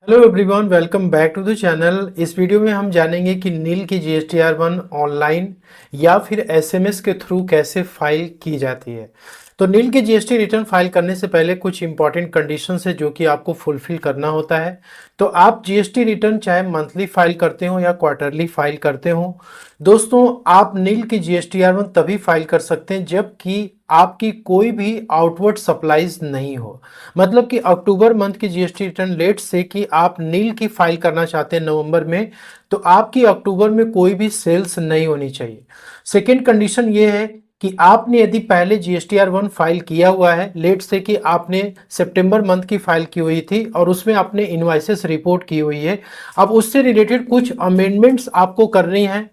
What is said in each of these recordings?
Hello everyone, welcome back to the channel. इस video में हम जानेंगे कि नील की GSTR1 ऑनलाइन या फिर एसएमएस के थ्रू कैसे फाइल की जाती है। तो नील की जीएसटी रिटर्न फाइल करने से पहले कुछ इंपॉर्टेंट कंडीशंस है जो कि आपको फुलफिल करना होता है। तो आप जीएसटी रिटर्न चाहे मंथली फाइल करते हो या क्वार्टरली फाइल करते हो, दोस्तों आप नील की GSTR1 तभी फाइल कर सकते हैं जबकि आपकी कोई भी आउटवर्ड सप्लाईज नहीं हो। मतलब कि अक्टूबर मंथ की जीएसटी रिटर्न लेट से कि आप नील की फाइल करना चाहते हैं नवंबर में, तो आपकी अक्टूबर में कोई भी सेल्स नहीं होनी चाहिए। सेकेंड कंडीशन ये है कि आपने यदि पहले GSTR1 फाइल किया हुआ है, लेट से कि आपने सितंबर मंथ की फाइल की हुई थी और उसमें आपने इनवॉइसेस रिपोर्ट की हुई है, अब उससे रिलेटेड कुछ अमेंडमेंट्स आपको करनी है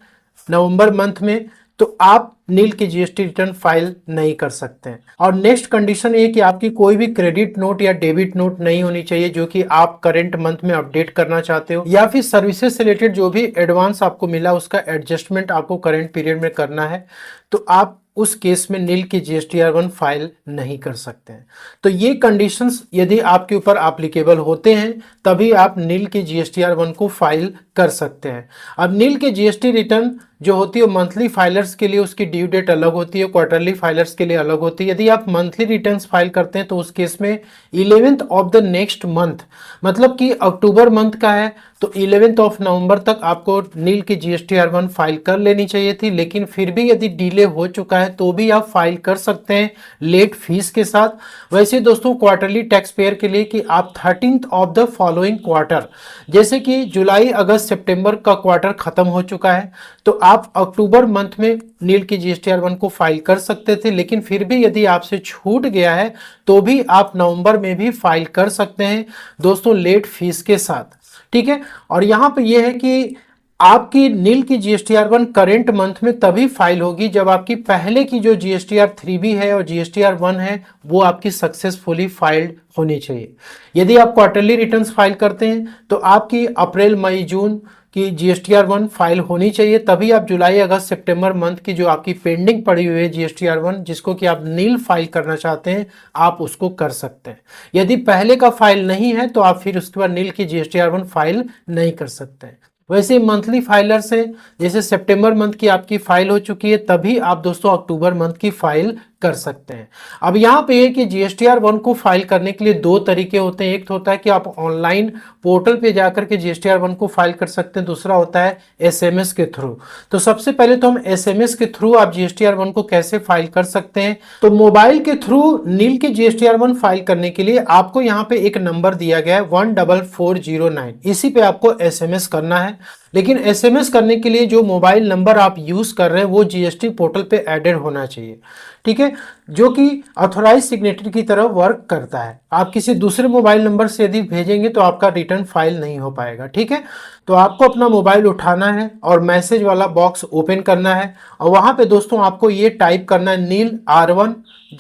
नवंबर मंथ में, तो आप नील की जीएसटी रिटर्न फाइल नहीं कर सकते हैं। और नेक्स्ट कंडीशन ये कि आपकी कोई भी क्रेडिट नोट या डेबिट नोट नहीं होनी चाहिए जो कि आप करंट मंथ में अपडेट करना चाहते हो, या फिर सर्विसेज से रिलेटेड जो भी एडवांस आपको मिला उसका एडजस्टमेंट आपको करंट पीरियड में करना है, तो आप उस केस में नील की GSTR1 फाइल नहीं कर सकते हैं। तो ये कंडीशंस यदि आपके ऊपर एप्लीकेबल होते हैं तभी आप नील की GSTR1 को फाइल कर सकते हैं। अब नील के जीएसटी रिटर्न जो होती है मंथली फाइलर्स के लिए उसकी ड्यू डेट अलग होती है, क्वार्टरली फाइलर्स के लिए अलग होती है। यदि आप मंथली रिटर्न्स फाइल करते हैं तो उस केस में 11th of the next month, मतलब कि अक्टूबर मंथ का है तो 11th ऑफ नवंबर तक आपको नील की GSTR1 फाइल कर लेनी चाहिए थी, लेकिन फिर भी यदि डिले हो चुका है तो भी आप फाइल कर सकते हैं लेट फीस के साथ। वैसे दोस्तों क्वार्टरली टैक्स पेयर के लिए कि आप 13th of the following quarter, जैसे कि जुलाई अगस्त सितंबर का क्वार्टर खत्म हो चुका है तो आप अक्टूबर मंथ में नील की GSTR1 को फाइल कर सकते थे, लेकिन फिर भी यदि आपसे छूट गया है तो भी आप नवंबर में भी फाइल कर सकते हैं दोस्तों लेट फीस के साथ। ठीक है, और यहां पे यह है कि आपकी नील की GSTR1 करेंट मंथ में तभी फाइल होगी जब आपकी पहले की जो GSTR3B है और GSTR1 है वो आपकी सक्सेसफुली फाइल्ड होनी चाहिए। यदि आप क्वार्टरली रिटर्न्स फाइल करते हैं तो आपकी अप्रैल मई जून की GSTR1 फाइल होनी चाहिए, तभी आप जुलाई अगस्त सितंबर मंथ की जो आपकी पेंडिंग पड़ी हुई है GSTR1 जिसको कि आप नील फाइल करना चाहते हैं आप उसको कर सकते हैं। यदि पहले का फाइल नहीं है तो आप फिर उसके बाद नील की GSTR1 फाइल नहीं कर सकते हैं। वैसे मंथली फाइलर से जैसे सितंबर मंथ की आपकी फाइल हो चुकी है तभी आप दोस्तों अक्टूबर मंथ की फाइल कर सकते हैं। अब यहाँ पे है कि GSTR1 को फाइल करने के लिए दो तरीके होते हैं। एक तो होता है कि आप ऑनलाइन पोर्टल पे जाकर के GSTR1 को फाइल कर सकते हैं, दूसरा होता है SMS के थ्रू। तो सबसे पहले तो हम SMS के थ्रू आप GSTR1 को कैसे फाइल कर सकते हैं। तो मोबाइल के थ्रू नील की GSTR1 फाइल करने के लिए आपको यहाँ पे एक नंबर दिया गया है 14409, इसी पे आपको SMS करना है। लेकिन SMS करने के लिए जो मोबाइल नंबर आप यूज कर रहे हैं वो GST पोर्टल पे एडेड होना चाहिए, ठीक है, जो कि ऑथोराइज सिग्नेटरी की तरह वर्क करता है। आप किसी दूसरे मोबाइल नंबर से यदि भेजेंगे तो आपका रिटर्न फाइल नहीं हो पाएगा। ठीक है, तो आपको अपना मोबाइल उठाना है और मैसेज वाला बॉक्स ओपन करना है और वहां पे दोस्तों आपको ये टाइप करना है नील R1,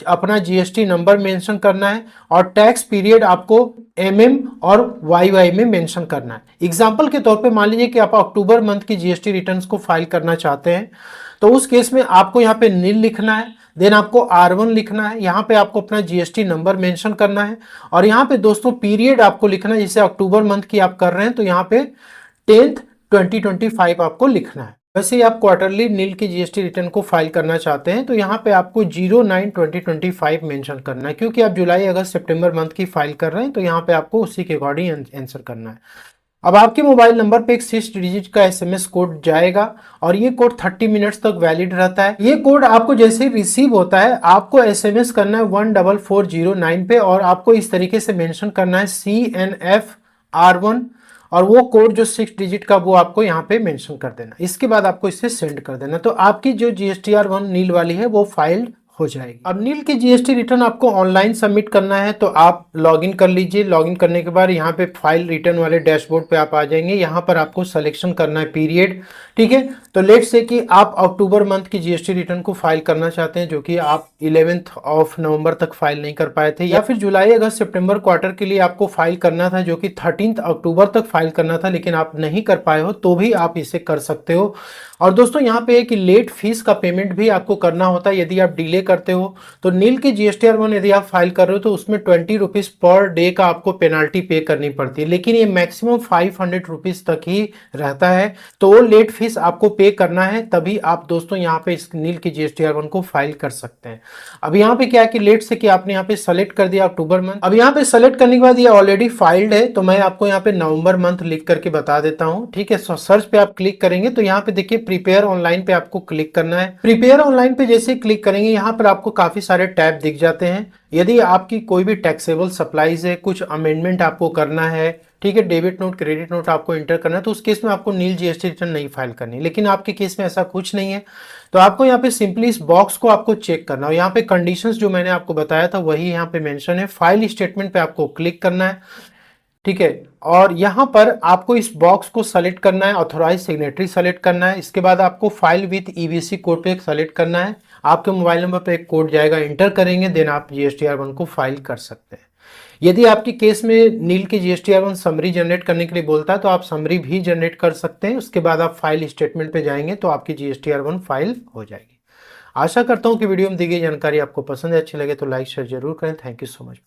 अपना GST नंबर मेंशन करना है और टैक्स पीरियड आपको MM और YY में मेंशन करना है। एग्जांपल के तौर पे मान लीजिए कि आप अक्टूबर मंथ की GST रिटर्न्स को फाइल करना चाहते हैं तो उस केस में आपको यहाँ पे नील लिखना है, देन आपको R1 लिखना है, यहाँ पे आपको अपना GST नंबर मेंशन करना है और यहाँ पे दोस्तों पीरियड आपको लिखना है। जैसे अक्टूबर मंथ की आप कर रहे हैं तो यहाँ पे 10th 2025 आपको लिखना है। वैसे ही आप क्वार्टरली नील की GST रिटर्न को फाइल करना चाहते हैं तो यहाँ पे आपको 09/2025 मेंशन करना है, क्योंकि आप जुलाई अगस्त सितंबर मंथ की फाइल कर रहे हैं तो यहाँ पे आपको उसी के अकॉर्डिंग आंसर करना है। अब आपके मोबाइल नंबर पे एक 6 डिजिट का SMS कोड जाएगा और ये कोड 30 मिनट्स तक वैलिड रहता है। ये कोड आपको जैसे ही रिसीव होता है आपको SMS करना है 14409 पे और आपको इस तरीके से मेंशन करना है CNF R1 और वो कोड जो 6 डिजिट का वो आपको यहाँ पे मेंशन कर देना। इसके बाद आपको इसे सेंड कर देना तो आपकी जो GSTR1 नील वाली है वो फाइल्ड हो जाएगी। अब नील की GST रिटर्न आपको ऑनलाइन सबमिट करना है तो आप लॉगिन कर लीजिए। लॉगिन करने के बाद यहाँ पे फाइल रिटर्न वाले डैशबोर्ड पे आप आ जाएंगे। यहाँ पर आपको सिलेक्शन करना है पीरियड, ठीक है। तो लेट्स से कि आप अक्टूबर मंथ की GST रिटर्न को फाइल करना चाहते हैं जो कि आप 11th ऑफ नवंबर तक फाइल नहीं कर पाए थे, या फिर जुलाई अगस्त सितंबर क्वार्टर के लिए आपको फाइल करना था जो कि 13th अक्टूबर तक फाइल करना था लेकिन आप नहीं कर पाए हो तो भी आप इसे कर सकते हो। और दोस्तों यहाँ पे है कि लेट फीस का पेमेंट भी आपको करना होता है। यदि आप डिले करते हो तो नील की GSTR1 यदि आप फाइल कर रहे हो तो उसमें 20 रुपीज पर डे का आपको पेनाल्टी पे करनी पड़ती है, लेकिन ये मैक्सिमम 500 रुपीज तक ही रहता है। तो वो लेट फीस आपको पे करना है, तभी आप दोस्तों यहाँ पे इस नील की GSTR1 को फाइल कर सकते हैं। अब यहाँ पे क्या है कि लेट से कि आपने यहाँ पे सेलेक्ट कर दिया अक्टूबर मंथ। अब यहाँ पे सेलेक्ट करने के बाद ये ऑलरेडी फाइल्ड है, तो मैं आपको यहाँ पे नवंबर मंथ लिख करके बता देता हूँ। ठीक है, सर्च पे आप क्लिक करेंगे तो यहाँ पे देखिए प्रिपेयर ऑनलाइन पे आपको क्लिक करना है। प्रिपेयर ऑनलाइन पे जैसे क्लिक करेंगे यहाँ पर आपको काफी सारे टैब दिख जाते हैं। यदि आपकी कोई भी टैक्सेबल सप्लाईज है, कुछ अमेंडमेंट आपको करना है, ठीक है, डेबिट नोट क्रेडिट नोट आपको इंटर करना है, तो उस केस में आपको नील GST रिटर्न नहीं फाइल करनी। लेकिन आपके केस में ऐसा कुछ नहीं है, तो आपको यहाँ पे सिंपली इस बॉक्स को आपको चेक करना है। यहाँ पे कंडीशंस जो मैंने आपको बताया था वही यहाँ पे मेंशन है। फाइल स्टेटमेंट पे आपको क्लिक करना है, ठीक है, और यहाँ पर आपको इस बॉक्स को सेलेक्ट करना है, ऑथोराइज सिग्नेटरी सेलेक्ट करना है। इसके बाद आपको फाइल विथ EBC कोड पे सेलेक्ट करना है। आपके मोबाइल नंबर पे एक कोड जाएगा, इंटर करेंगे, देन आप GSTR1 को फाइल कर सकते हैं। यदि आपके केस में नील की GSTR1 समरी जनरेट करने के लिए बोलता है तो आप समरी भी जनरेट कर सकते हैं। उसके बाद आप फाइल स्टेटमेंट पे जाएंगे तो आपकी GSTR1 फाइल हो जाएगी। आशा करता हूं कि वीडियो में दी गई जानकारी आपको पसंद है, अच्छी लगे तो लाइक शेयर जरूर करें। Thank you so much.